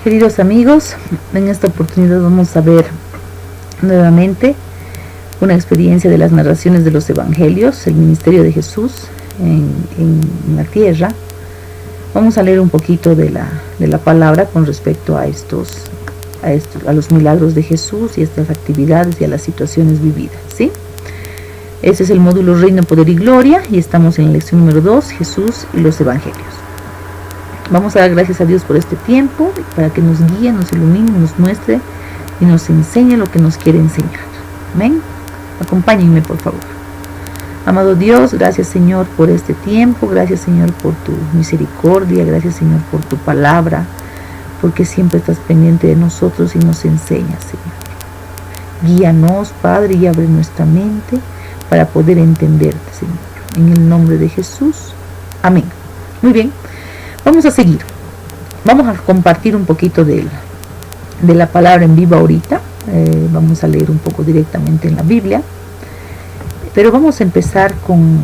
Queridos amigos, en esta oportunidad vamos a ver nuevamente una experiencia de las narraciones de los evangelios, el ministerio de Jesús en la tierra. Vamos a leer un poquito de la palabra con respecto a los milagros de Jesús y estas actividades y a las situaciones vividas, ¿sí? Este es el módulo Reino, Poder y Gloria y estamos en la lección número 2, Jesús y los evangelios. Vamos a dar gracias a Dios por este tiempo, para que nos guíe, nos ilumine, nos muestre y nos enseñe lo que nos quiere enseñar. Amén. Acompáñenme, por favor. Amado Dios, gracias Señor por este tiempo, gracias Señor por tu misericordia, gracias Señor por tu palabra, porque siempre estás pendiente de nosotros y nos enseñas, Señor. Guíanos, Padre, y abre nuestra mente para poder entenderte, Señor. En el nombre de Jesús. Amén. Muy bien. Vamos a seguir. Vamos a compartir un poquito de la palabra en vivo ahorita. Vamos a leer un poco directamente en la Biblia. Pero vamos a empezar con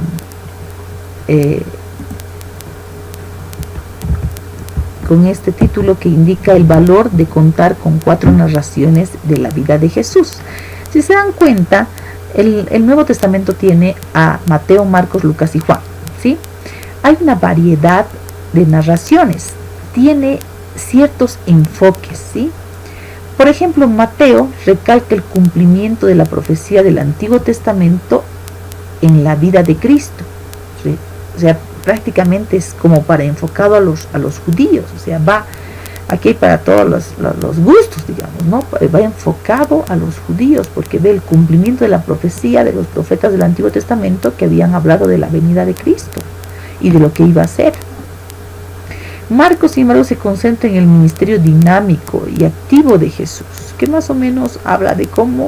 este título que indica el valor de contar con 4 narraciones de la vida de Jesús. Si se dan cuenta, el Nuevo Testamento tiene a Mateo, Marcos, Lucas y Juan, ¿sí? Hay una variedad de narraciones, tiene ciertos enfoques, ¿sí? Por ejemplo, Mateo recalca el cumplimiento de la profecía del Antiguo Testamento en la vida de Cristo, ¿sí? O sea, prácticamente es como para enfocado a los judíos, o sea, va aquí para todos los gustos, digamos, ¿no? Va enfocado a los judíos porque ve el cumplimiento de la profecía de los profetas del Antiguo Testamento que habían hablado de la venida de Cristo y de lo que iba a hacer. Marcos, sin embargo, se concentra en el ministerio dinámico y activo de Jesús, que más o menos habla de cómo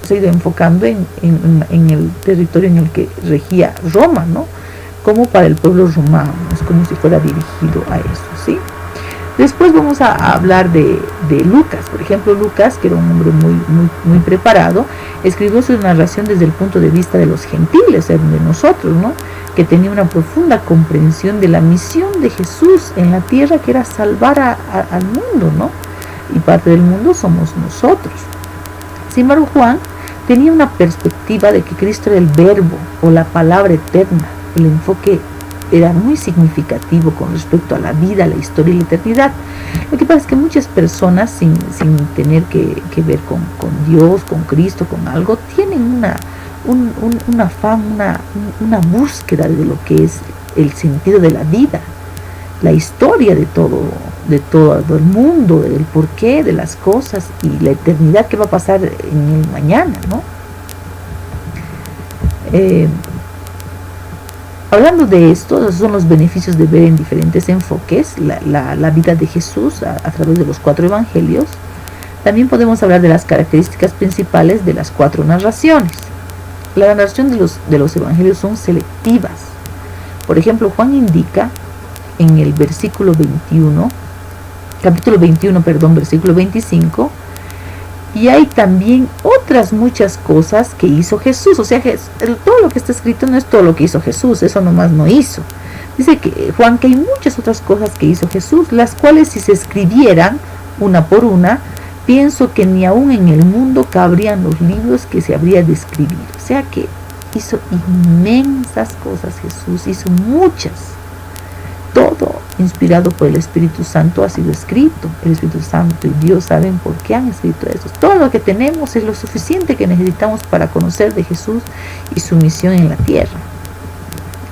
se ha ido enfocando en el territorio en el que regía Roma, ¿no? Como para el pueblo romano, es como si fuera dirigido a eso, ¿sí? Después vamos a hablar de Lucas. Por ejemplo, Lucas, que era un hombre muy preparado, escribió su narración desde el punto de vista de los gentiles, de nosotros, ¿no? Que tenía una profunda comprensión de la misión de Jesús en la tierra, que era salvar al mundo, ¿no? Y parte del mundo somos nosotros. Sin embargo, Juan tenía una perspectiva de que Cristo era el verbo o la palabra eterna. El enfoque era muy significativo con respecto a la vida, la historia y la eternidad. Lo que pasa es que muchas personas sin tener que ver con Dios, con Cristo, con algo, tienen un afán, una búsqueda de lo que es el sentido de la vida, la historia de todo el mundo, del porqué de las cosas y la eternidad que va a pasar en el mañana, ¿no? Hablando de esto, esos son los beneficios de ver en diferentes enfoques la vida de Jesús a través de los 4 evangelios. También podemos hablar de las características principales de las 4 narraciones. La narración de los evangelios son selectivas. Por ejemplo, Juan indica en el versículo 21, capítulo 21, versículo 25, y hay también otras muchas cosas que hizo Jesús. O sea, todo lo que está escrito no es todo lo que hizo Jesús, eso nomás no hizo. Dice que Juan que hay muchas otras cosas que hizo Jesús, las cuales si se escribieran una por una, pienso que ni aún en el mundo cabrían los libros que se habría de escribir. O sea que hizo inmensas cosas Jesús, hizo muchas. Todo inspirado por el Espíritu Santo ha sido escrito. El Espíritu Santo y Dios saben por qué han escrito eso. Todo lo que tenemos es lo suficiente que necesitamos para conocer de Jesús y su misión en la tierra,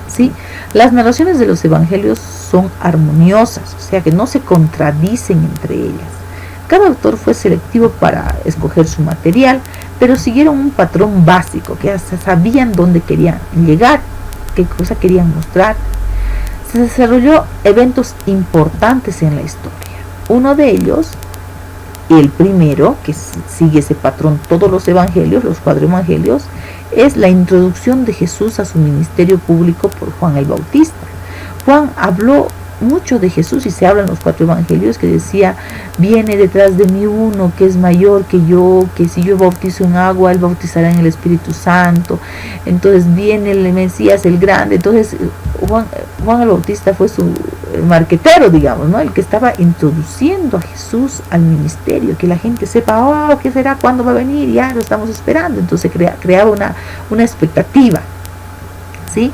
¿sí? Las narraciones de los evangelios son armoniosas, o sea que no se contradicen entre ellas. Cada autor fue selectivo para escoger su material, pero siguieron un patrón básico, que hasta sabían dónde querían llegar, qué cosa querían mostrar. Se desarrolló eventos importantes en la historia. Uno de ellos, el primero, que sigue ese patrón todos los evangelios, los 4 evangelios, es la introducción de Jesús a su ministerio público por Juan el Bautista. Juan habló mucho de Jesús y se habla en los 4 evangelios que decía: viene detrás de mí uno que es mayor que yo, que si yo bautizo en agua, él bautizará en el Espíritu Santo. Entonces viene el Mesías, el grande. Entonces Juan el Bautista fue marquetero, digamos, ¿no? El que estaba introduciendo a Jesús al ministerio, que la gente sepa, oh, ¿qué será? ¿Cuándo va a venir? Ya lo estamos esperando. Entonces creaba una expectativa, ¿sí?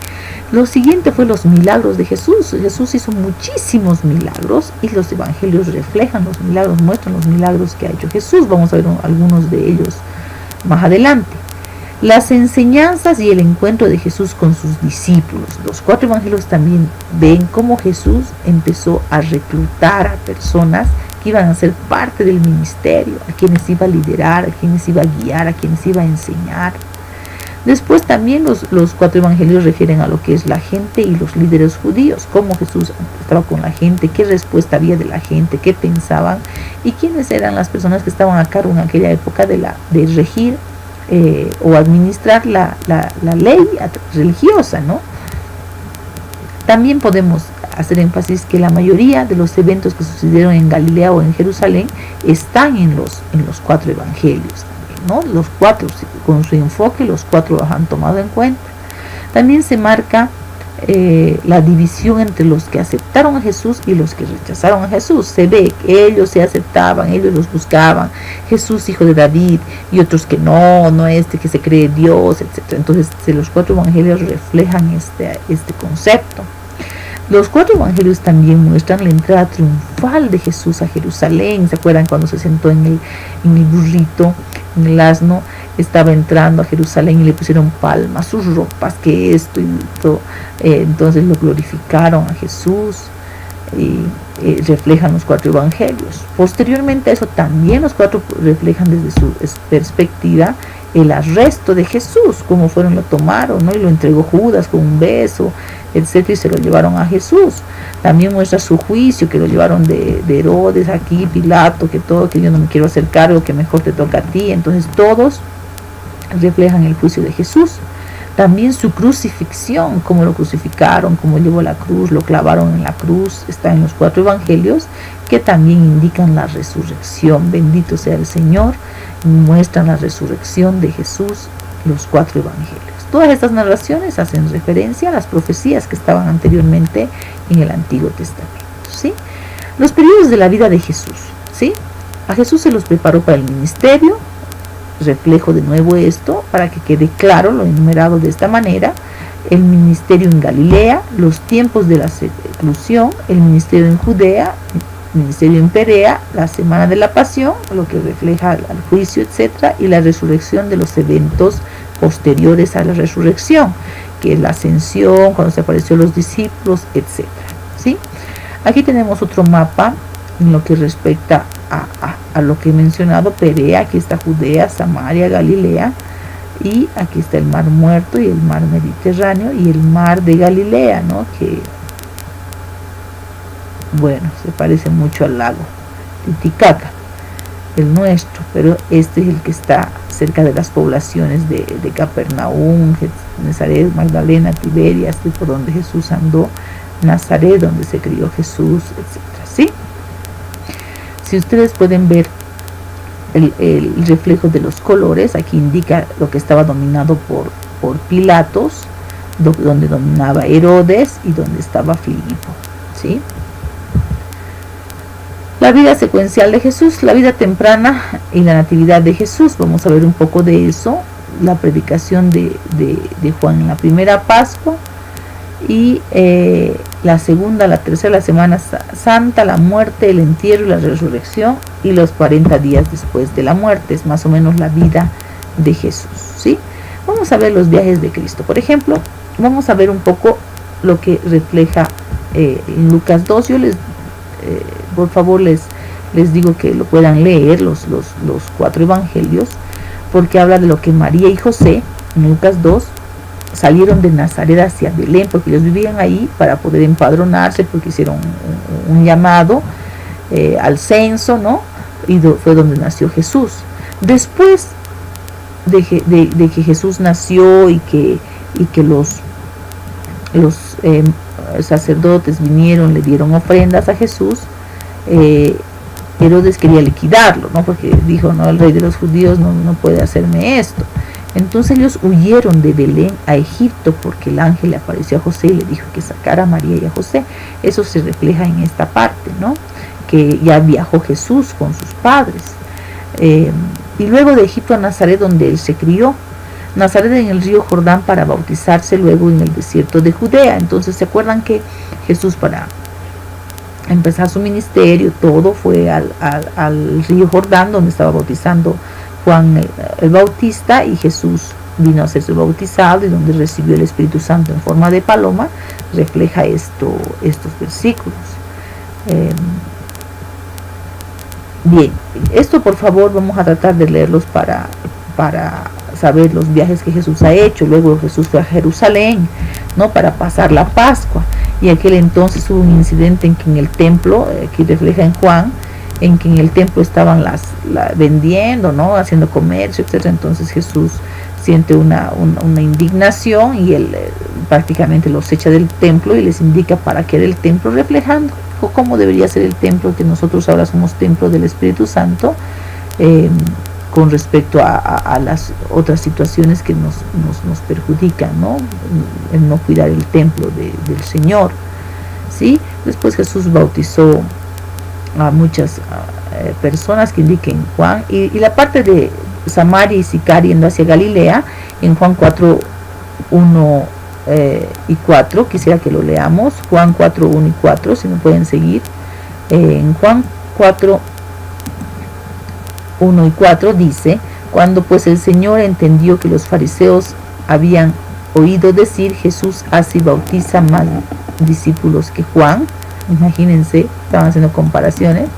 Lo siguiente fue los milagros de Jesús. Jesús hizo muchísimos milagros y los evangelios reflejan los milagros, muestran los milagros que ha hecho Jesús. Vamos a ver algunos de ellos más adelante. Las enseñanzas y el encuentro de Jesús con sus discípulos. Los 4 evangelios también ven cómo Jesús empezó a reclutar a personas que iban a ser parte del ministerio, a quienes iba a liderar, a quienes iba a guiar, a quienes iba a enseñar. Después también los 4 evangelios refieren a lo que es la gente y los líderes judíos, cómo Jesús estaba con la gente, qué respuesta había de la gente, qué pensaban y quiénes eran las personas que estaban a cargo en aquella época de regir o administrar la ley religiosa, ¿no? También podemos hacer énfasis que la mayoría de los eventos que sucedieron en Galilea o en Jerusalén están en los 4 evangelios, ¿no? Los 4, con su enfoque, los 4 los han tomado en cuenta. También se marca la división entre los que aceptaron a Jesús y los que rechazaron a Jesús. Se ve que ellos se aceptaban, ellos los buscaban, Jesús hijo de David, y otros que no que se cree Dios, etc. Entonces los 4 evangelios reflejan este concepto. Los 4 evangelios también muestran la entrada triunfal de Jesús a Jerusalén. ¿Se acuerdan cuando se sentó en el burrito, en el asno? Estaba entrando a Jerusalén y le pusieron palmas, sus ropas, que esto y todo. Entonces lo glorificaron a Jesús y reflejan los 4 evangelios. Posteriormente a eso también los 4 reflejan desde su perspectiva el arresto de Jesús, cómo fueron, lo tomaron, ¿no? Y lo entregó Judas con un beso, etcétera, y se lo llevaron a Jesús. También muestra su juicio, que lo llevaron de Herodes aquí, Pilato, que yo no me quiero hacer cargo, que mejor te toca a ti. Entonces todos reflejan el juicio de Jesús. También su crucifixión, cómo lo crucificaron, cómo llevó la cruz, lo clavaron en la cruz, está en los 4 evangelios, que también indican la resurrección. Bendito sea el Señor. Muestran la resurrección de Jesús, los 4 evangelios. Todas estas narraciones hacen referencia a las profecías que estaban anteriormente en el Antiguo Testamento, ¿sí? Los periodos de la vida de Jesús, ¿sí? A Jesús se los preparó para el ministerio. Reflejo de nuevo esto para que quede claro lo enumerado de esta manera: el ministerio en Galilea, los tiempos de la seclusión, el ministerio en Judea, el ministerio en Perea, la semana de la pasión, lo que refleja al juicio, etcétera, y la resurrección de los eventos posteriores a la resurrección, que es la ascensión, cuando se apareció a los discípulos, etcétera, ¿sí? Aquí tenemos otro mapa en lo que respecta a lo que he mencionado: Perea, aquí está Judea, Samaria, Galilea, y aquí está el mar Muerto y el mar Mediterráneo y el mar de Galilea, ¿no? Que, bueno, se parece mucho al lago Titicaca, el nuestro, pero este es el que está cerca de las poblaciones de Capernaum, Nazaret, Magdalena, Tiberias, por donde Jesús andó, Nazaret, donde se crió Jesús, etcétera, ¿sí? Si ustedes pueden ver el reflejo de los colores, aquí indica lo que estaba dominado por Pilatos, donde dominaba Herodes y donde estaba Filipo, ¿sí? La vida secuencial de Jesús, la vida temprana y la natividad de Jesús. Vamos a ver un poco de eso. La predicación de Juan en la primera Pascua, y la segunda, la tercera, la Semana Santa, la muerte, el entierro y la resurrección, y los 40 días después de la muerte. Es más o menos la vida de Jesús, ¿sí? Vamos a ver los viajes de Cristo. Por ejemplo, vamos a ver un poco lo que refleja en Lucas 2. Yo por favor les digo que lo puedan leer, los 4 evangelios, porque habla de lo que María y José, en Lucas 2, salieron de Nazaret hacia Belén, porque ellos vivían ahí para poder empadronarse, porque hicieron un llamado al censo, ¿no? Y fue donde nació Jesús. Después de que Jesús nació y que los sacerdotes vinieron, le dieron ofrendas a Jesús, Herodes quería liquidarlo, ¿no? Porque dijo, no, el rey de los judíos no puede hacerme esto. Entonces ellos huyeron de Belén a Egipto porque el ángel le apareció a José y le dijo que sacara a María y a José. Eso se refleja en esta parte, ¿no? Que ya viajó Jesús con sus padres. Y luego de Egipto a Nazaret, donde él se crió. Nazaret en el río Jordán para bautizarse, luego en el desierto de Judea. Entonces se acuerdan que Jesús, para empezar su ministerio, todo fue al río Jordán, donde estaba bautizando Juan el Bautista, y Jesús vino a ser bautizado, y donde recibió el Espíritu Santo en forma de paloma. Refleja estos versículos. Bien, esto por favor vamos a tratar de leerlos para saber los viajes que Jesús ha hecho. Luego Jesús fue a Jerusalén, ¿no?, para pasar la Pascua, y aquel entonces hubo un incidente en que en el templo, aquí refleja en Juan, en que en el templo estaban vendiendo, ¿no?, haciendo comercio, etc. Entonces Jesús siente una indignación, y él prácticamente los echa del templo y les indica para qué era el templo, reflejando cómo debería ser el templo, que nosotros ahora somos templo del Espíritu Santo, con respecto a las otras situaciones que nos perjudican, ¿no?, el no cuidar el templo del Señor, ¿sí? Después Jesús bautizó a muchas personas, que indiquen Juan, y la parte de Samaria y Sicar yendo hacia Galilea, en Juan 4, 1 y 4, quisiera que lo leamos. Juan 4, 1 y 4, si me pueden seguir. En Juan 4, 1 y 4 dice: cuando pues el Señor entendió que los fariseos habían oído decir, Jesús hace y bautiza más discípulos que Juan. Imagínense, estaban haciendo comparaciones.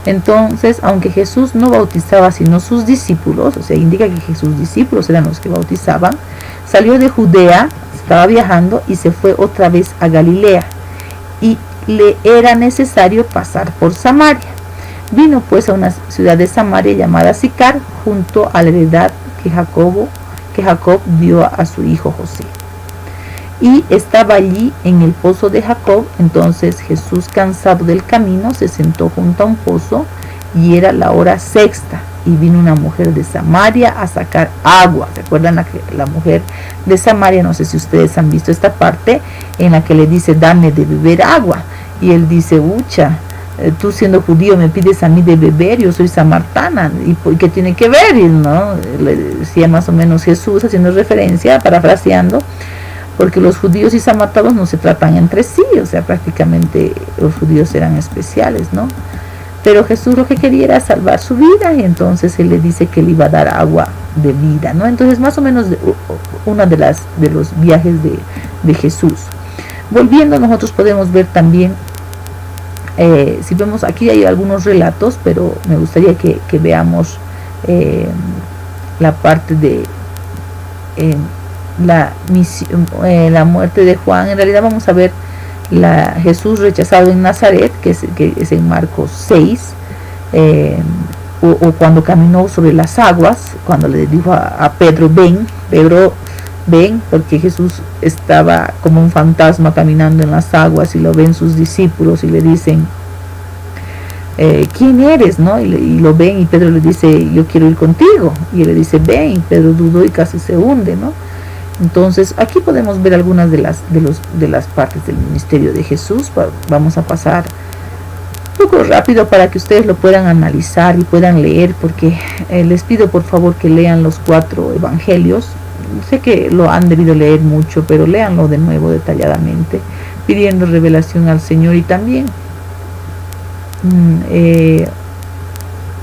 Entonces, aunque Jesús no bautizaba sino sus discípulos, o sea, indica que sus discípulos eran los que bautizaban, salió de Judea, estaba viajando, y se fue otra vez a Galilea, y le era necesario pasar por Samaria. Vino pues a una ciudad de Samaria llamada Sicar, junto a la heredad que Jacob dio a su hijo José. Y estaba allí en el pozo de Jacob. Entonces Jesús, cansado del camino, se sentó junto a un pozo, y era la hora sexta, y vino una mujer de Samaria a sacar agua. ¿Recuerdan la mujer de Samaria? No sé si ustedes han visto esta parte en la que le dice: dame de beber agua. Y él dice: ucha, tú siendo judío me pides a mí de beber, yo soy samaritana, ¿y qué tiene que ver? Y, ¿no?, le decía más o menos Jesús, haciendo referencia, parafraseando, porque los judíos y samaritanos no se tratan entre sí, o sea, prácticamente los judíos eran especiales, ¿no? Pero Jesús lo que quería era salvar su vida, y entonces él le dice que le iba a dar agua de vida, ¿no? Entonces, más o menos una de los viajes de Jesús. Volviendo, nosotros podemos ver también, si vemos aquí hay algunos relatos, pero me gustaría que veamos la parte de la muerte de Juan. En realidad vamos a ver Jesús rechazado en Nazaret, que es en Marcos 6, o cuando caminó sobre las aguas, cuando le dijo a Pedro: Pedro, ven, porque Jesús estaba como un fantasma caminando en las aguas, y lo ven sus discípulos y le dicen: ¿quién eres?, ¿no? Y lo ven, y Pedro le dice: yo quiero ir contigo. Y él le dice: ven. Y Pedro dudó y casi se hunde, ¿no? Entonces aquí podemos ver algunas de las partes del ministerio de Jesús. Vamos a pasar un poco rápido para que ustedes lo puedan analizar y puedan leer, porque les pido por favor que lean los 4 evangelios. Sé que lo han debido leer mucho, pero léanlo de nuevo detalladamente, pidiendo revelación al Señor, y también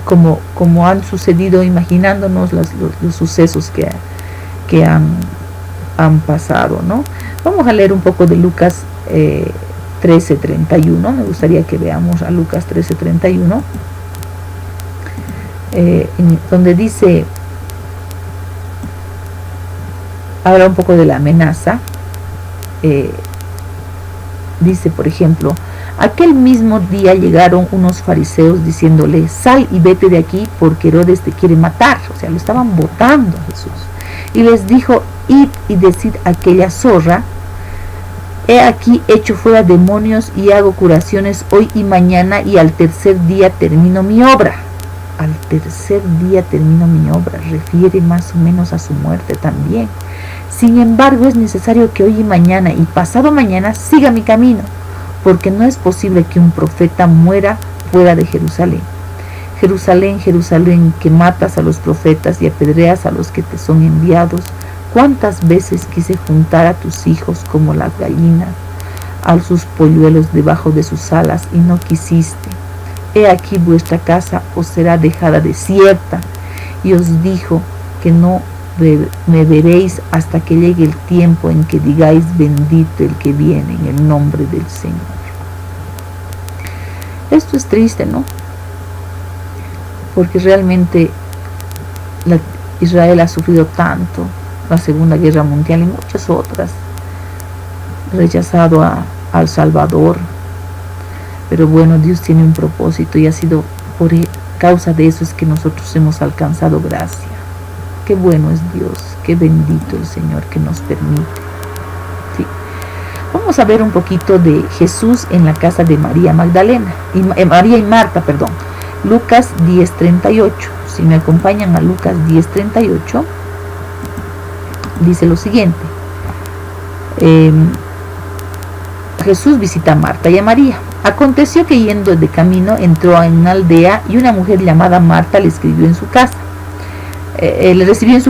como han sucedido, imaginándonos los sucesos que han pasado, ¿no? Vamos a leer un poco de Lucas 13:31. Me gustaría que veamos a Lucas 13:31, donde dice, habla un poco de la amenaza. Dice, por ejemplo: aquel mismo día llegaron unos fariseos diciéndole: sal y vete de aquí, porque Herodes te quiere matar. O sea, lo estaban botando a Jesús. Y les dijo: id y decid a aquella zorra: he aquí echo fuera demonios y hago curaciones hoy y mañana, y al tercer día termino mi obra. al tercer día termino mi obra, refiere más o menos a su muerte también. Sin embargo, es necesario que hoy y mañana y pasado mañana siga mi camino, porque no es posible que un profeta muera fuera de Jerusalén. Jerusalén, Jerusalén, que matas a los profetas y apedreas a los que te son enviados, ¿cuántas veces quise juntar a tus hijos como las gallinas a sus polluelos debajo de sus alas y no quisiste? He aquí vuestra casa os será dejada desierta, y os dijo que no me veréis hasta que llegue el tiempo en que digáis bendito el que viene en el nombre del Señor. Esto es triste, ¿no? Porque realmente Israel ha sufrido tanto, la Segunda Guerra Mundial y muchas otras, rechazado al Salvador. Pero bueno, Dios tiene un propósito y ha sido por causa de eso es que nosotros hemos alcanzado gracia. Qué bueno es Dios, qué bendito el Señor que nos permite. ¿Sí? Vamos a ver un poquito de Jesús en la casa de María Magdalena, María y Marta, perdón. Lucas 10:38. Si me acompañan a Lucas 10:38, dice lo siguiente. Jesús visita a Marta y a María. Aconteció que yendo de camino entró en una aldea y una mujer llamada Marta le recibió en su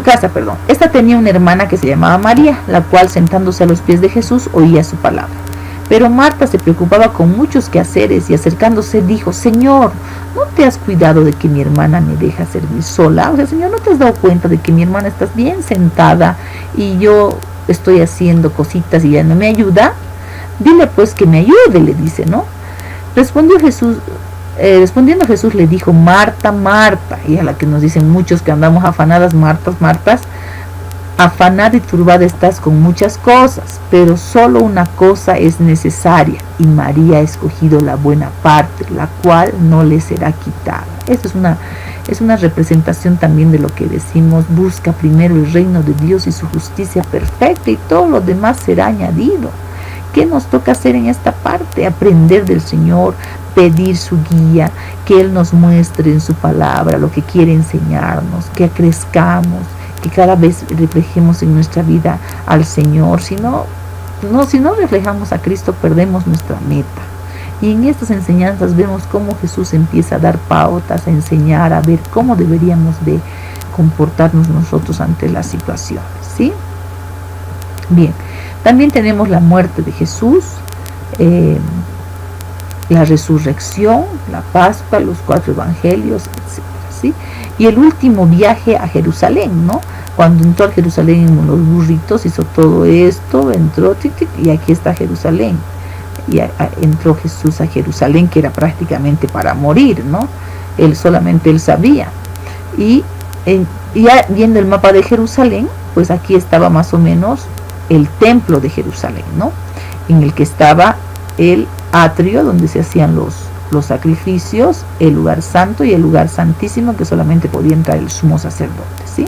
casa. Esta tenía una hermana que se llamaba María, la cual sentándose a los pies de Jesús oía su palabra. Pero Marta se preocupaba con muchos quehaceres y acercándose dijo: Señor, ¿no te has cuidado de que mi hermana me deja servir sola? O sea, Señor, ¿no te has dado cuenta de que mi hermana está bien sentada y yo estoy haciendo cositas y ella no me ayuda? Dile pues que me ayude, le dice, ¿no? Respondiendo Jesús le dijo: Marta, Marta, y a la que nos dicen muchos que andamos afanadas, Martas, afanada y turbada estás con muchas cosas, pero solo una cosa es necesaria, y María ha escogido la buena parte, la cual no le será quitada. Esto es una representación también de lo que decimos: busca primero el reino de Dios y su justicia perfecta, y todo lo demás será añadido. ¿Qué nos toca hacer en esta parte? Aprender del Señor, pedir su guía, que Él nos muestre en su palabra lo que quiere enseñarnos, que crezcamos, que cada vez reflejemos en nuestra vida al Señor. Si no reflejamos a Cristo, perdemos nuestra meta. Y en estas enseñanzas vemos cómo Jesús empieza a dar pautas, a enseñar, a ver cómo deberíamos de comportarnos nosotros ante las situaciones, ¿sí? Bien, también tenemos la muerte de Jesús, la resurrección, la Pascua, los 4 evangelios, etc., ¿sí? Y el último viaje a Jerusalén, ¿no? Cuando entró a Jerusalén en los burritos, hizo todo esto, entró, y aquí está Jerusalén. Y entró Jesús a Jerusalén, que era prácticamente para morir, ¿no? Solamente él sabía. Y ya viendo el mapa de Jerusalén, pues aquí estaba más o menos el templo de Jerusalén, ¿no? En el que estaba el atrio donde se hacían los sacrificios, el lugar santo y el lugar santísimo, que solamente podía entrar el sumo sacerdote, ¿sí?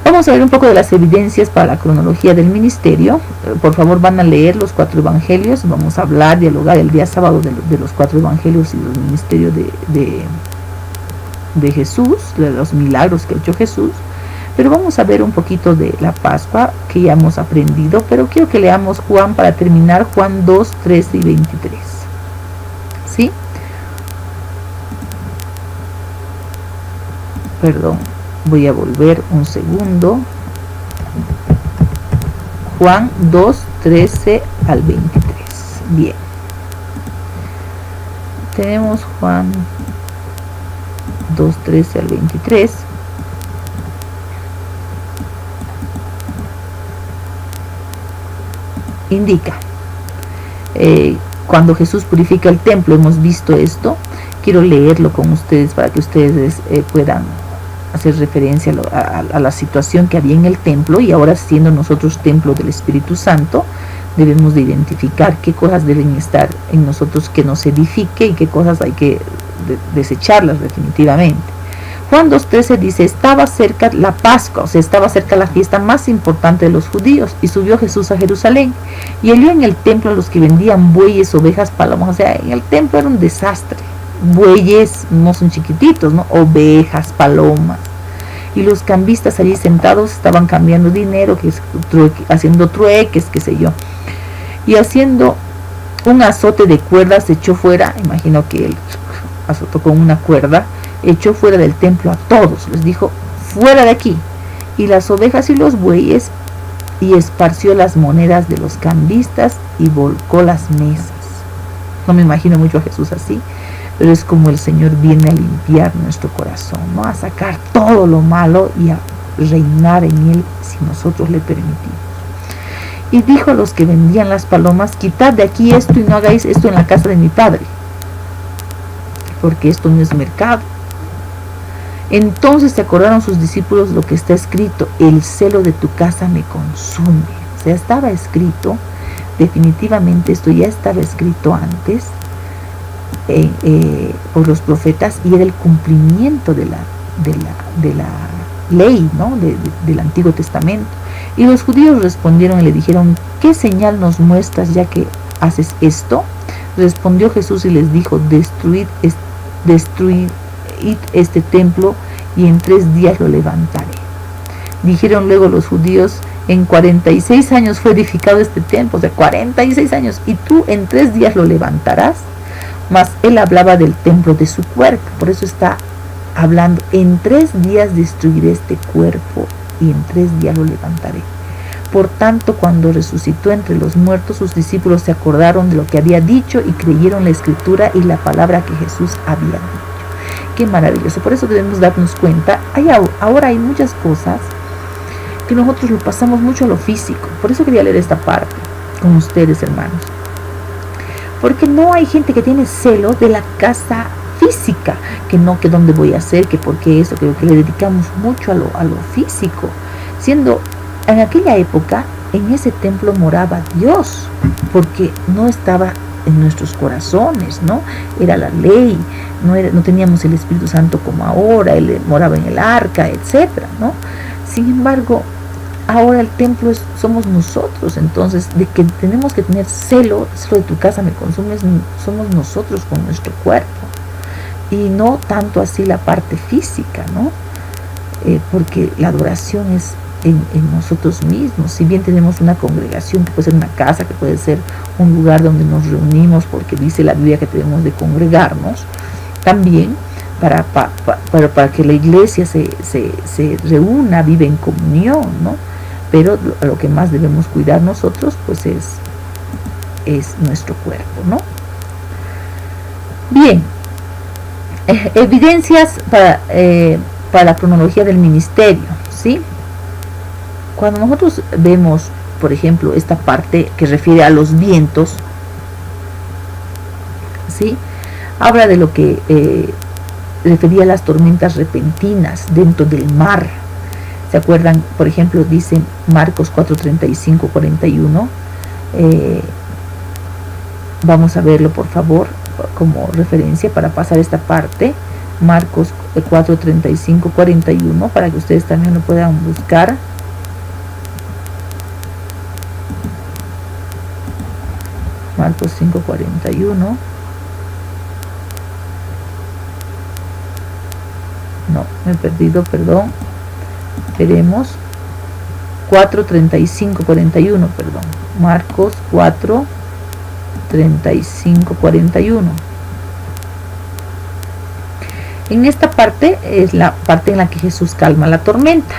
Vamos a ver un poco de las evidencias para la cronología del ministerio. Por favor, van a leer los 4 evangelios. Vamos a dialogar el día sábado de los 4 evangelios y del ministerio de Jesús, de los milagros que ha hecho Jesús. Pero vamos a ver un poquito de la Pascua que ya hemos aprendido, pero quiero que leamos Juan para terminar, Juan 2, 13 y 23. ¿Sí? Perdón, voy a volver un segundo. Juan 2, 13 al 23. Bien. Tenemos Juan 2, 13 al 23. Indica, cuando Jesús purifica el templo, hemos visto esto. Quiero leerlo con ustedes para que ustedes puedan hacer referencia a la situación que había en el templo, y ahora siendo nosotros templo del Espíritu Santo, debemos de identificar qué cosas deben estar en nosotros que nos edifique y qué cosas hay que desecharlas definitivamente. Juan 2.13 dice: estaba cerca la Pascua, o sea, estaba cerca la fiesta más importante de los judíos, y subió Jesús a Jerusalén, y halló en el templo a los que vendían bueyes, ovejas, palomas. O sea, en el templo era un desastre, bueyes, no son chiquititos, ¿no? Ovejas, palomas. Y los cambistas allí sentados estaban cambiando dinero, haciendo trueques, qué sé yo. Y haciendo un azote de cuerdas, echó fuera, imagino que él azotó con una cuerda, echó fuera del templo a todos, les dijo, fuera de aquí. Y las ovejas y los bueyes, y esparció las monedas de los cambistas y volcó las mesas. No me imagino mucho a Jesús así, pero es como el Señor viene a limpiar nuestro corazón, ¿no? A sacar todo lo malo y a reinar en él si nosotros le permitimos. Y dijo a los que vendían las palomas, quitad de aquí esto y no hagáis esto en la casa de mi padre, porque esto no es mercado. Entonces se acordaron sus discípulos lo que está escrito, el celo de tu casa me consume. O sea, estaba escrito, definitivamente esto ya estaba escrito antes por los profetas, y era el cumplimiento de la ley, ¿no? del Antiguo Testamento. Y los judíos respondieron y le dijeron, ¿qué señal nos muestras ya que haces esto? Respondió Jesús y les dijo, destruid este templo y en 3 días lo levantaré. Dijeron luego los judíos, en 46 años fue edificado este templo, o sea, 46 años, y tú en 3 días lo levantarás. Mas él hablaba del templo de su cuerpo, por eso está hablando, en 3 días destruiré este cuerpo y en 3 días lo levantaré. Por tanto, cuando resucitó entre los muertos, sus discípulos se acordaron de lo que había dicho y creyeron la escritura y la palabra que Jesús había dicho. Qué maravilloso, por eso debemos darnos cuenta, ahora hay muchas cosas que nosotros lo pasamos mucho a lo físico. Por eso quería leer esta parte con ustedes, hermanos, porque no hay gente que tiene celo de la casa física, que dónde voy a hacer, que por qué eso, que le dedicamos mucho a lo físico, siendo en aquella época en ese templo moraba Dios, porque no estaba en nuestros corazones, ¿no? Era la ley, no teníamos el Espíritu Santo como ahora, él moraba en el arca, etcétera, ¿no? Sin embargo, ahora el templo somos nosotros. Entonces, de que tenemos que tener celo de tu casa me consumes, somos nosotros con nuestro cuerpo, y no tanto así la parte física, ¿no? Porque la adoración es en nosotros mismos. Si bien tenemos una congregación, que puede ser una casa, que puede ser un lugar donde nos reunimos, porque dice la Biblia que debemos de congregarnos, también para que la iglesia se reúna, vive en comunión, ¿no? Pero lo que más debemos cuidar nosotros, pues es nuestro cuerpo, ¿no? Bien, evidencias para la cronología del ministerio, ¿sí? Cuando nosotros vemos, por ejemplo, esta parte que refiere a los vientos, ¿sí? Habla de lo que refería a las tormentas repentinas dentro del mar. ¿Se acuerdan? Por ejemplo, dice Marcos 4:35, 41. Vamos a verlo, por favor, como referencia para pasar esta parte. Marcos 4:35, 41, para que ustedes también lo puedan buscar. Marcos 5:41. No, me he perdido, perdón. Veremos 4:35, 41, perdón. Marcos 4:35, 41. En esta parte es la parte en la que Jesús calma la tormenta.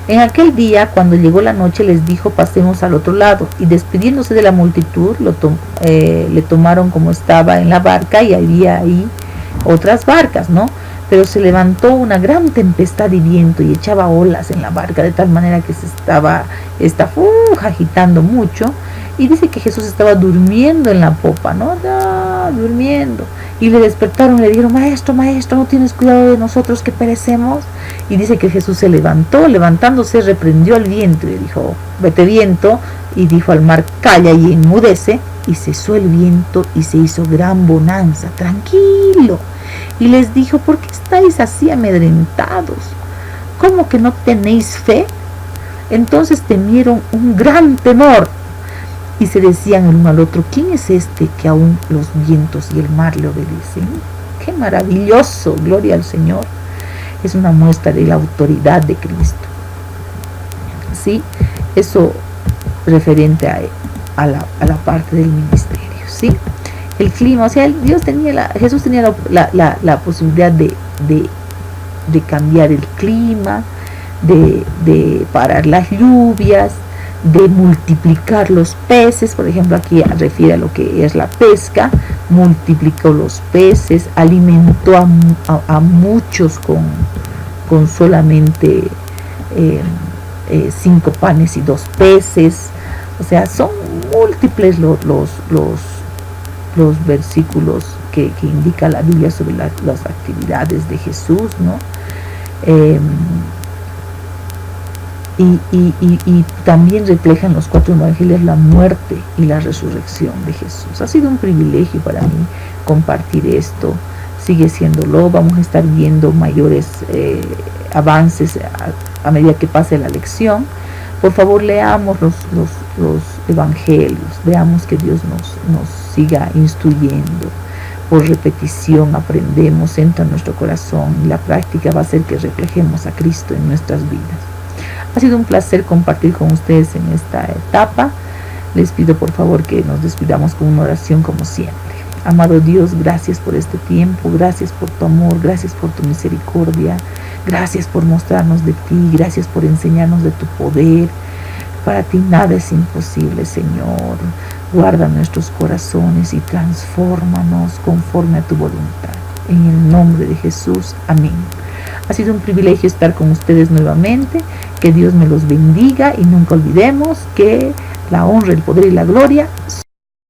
En aquel día, cuando llegó la noche, les dijo, pasemos al otro lado. Y despidiéndose de la multitud, le tomaron como estaba en la barca, y había ahí otras barcas, ¿no? Pero se levantó una gran tempestad y viento, y echaba olas en la barca, de tal manera que se estaba agitando mucho. Y dice que Jesús estaba durmiendo en la popa, ¿no? Durmiendo. Y le despertaron y le dijeron, maestro, ¿no tienes cuidado de nosotros que perecemos? Y dice que Jesús se levantó, levantándose reprendió al viento y le dijo, vete viento, y dijo al mar, calla y enmudece, y cesó el viento y se hizo gran bonanza, tranquilo. Y les dijo, ¿por qué estáis así amedrentados? ¿Cómo que no tenéis fe? Entonces temieron un gran temor, y se decían el uno al otro, ¿quién es este que aún los vientos y el mar le obedecen? qué maravilloso, gloria al Señor. Es una muestra de la autoridad de Cristo. ¿Sí? Eso referente a la parte del ministerio. ¿Sí? El clima, o sea, Jesús tenía la posibilidad de cambiar el clima, de parar las lluvias, de multiplicar los peces. Por ejemplo, aquí refiere a lo que es la pesca. Multiplicó los peces, alimentó a muchos con solamente 5 panes y 2 peces. O sea, son múltiples los versículos que indica la Biblia sobre las actividades de Jesús, ¿no? Y también reflejan los 4 evangelios la muerte y la resurrección de Jesús. Ha sido un privilegio para mí compartir esto, sigue siéndolo. Vamos a estar viendo mayores avances a medida que pase la lección. Por favor, leamos los evangelios, veamos que Dios nos siga instruyendo. Por repetición aprendemos, entra en nuestro corazón, y la práctica va a hacer que reflejemos a Cristo en nuestras vidas. Ha sido un placer compartir con ustedes en esta etapa. Les pido por favor que nos despidamos con una oración como siempre. Amado Dios, gracias por este tiempo, gracias por tu amor, gracias por tu misericordia, gracias por mostrarnos de ti, gracias por enseñarnos de tu poder. Para ti nada es imposible, Señor. Guarda nuestros corazones y transfórmanos conforme a tu voluntad. En el nombre de Jesús, amén. Ha sido un privilegio estar con ustedes nuevamente. Que Dios me los bendiga y nunca olvidemos que la honra, el poder y la gloria